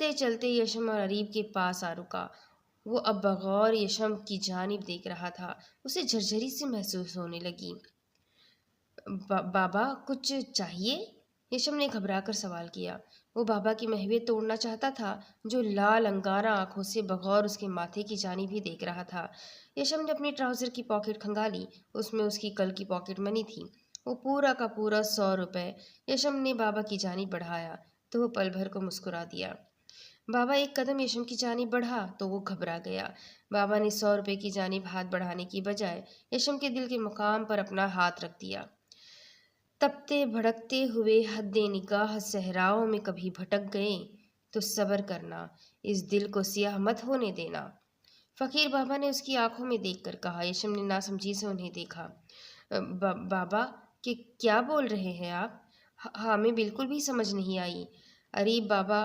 चलते चलते यशम और अरीब के पास आ रुका। वो अब बगौर यशम की जानिब देख रहा था। उसे झरझरी सी महसूस होने लगी। बाबा कुछ चाहिए? यशम ने घबराकर सवाल किया। वो बाबा की महवे तोड़ना चाहता था, जो लाल अंगारा आंखों से बगौर उसके माथे की जानिब ही देख रहा था। यशम ने अपनी ट्राउजर की पॉकेट खंगाली। उसमें उसकी कल की पॉकेट मनी थी, वो पूरा का पूरा 100 रुपए। यशम ने बाबा की जानिब बढ़ाया तो वो पल भर को मुस्कुरा दिया। बाबा एक कदम यशम की जानिब बढ़ा तो वो घबरा गया। बाबा ने 100 रुपए की जानिब हाथ बढ़ाने की बजाय यशम के दिल के मुकाम पर अपना हाथ रख दिया। तपते भड़कते हुए हद्दे निगाह सहराओं में कभी भटक गए तो सब्र करना, इस दिल को सियाह मत होने देना। फकीर बाबा ने उसकी आंखों में देखकर कहा। यशम ने नासमझी से उन्हें देखा। बाबा कि क्या बोल रहे हैं आप? हमें बिल्कुल भी समझ नहीं आई। अरे बाबा,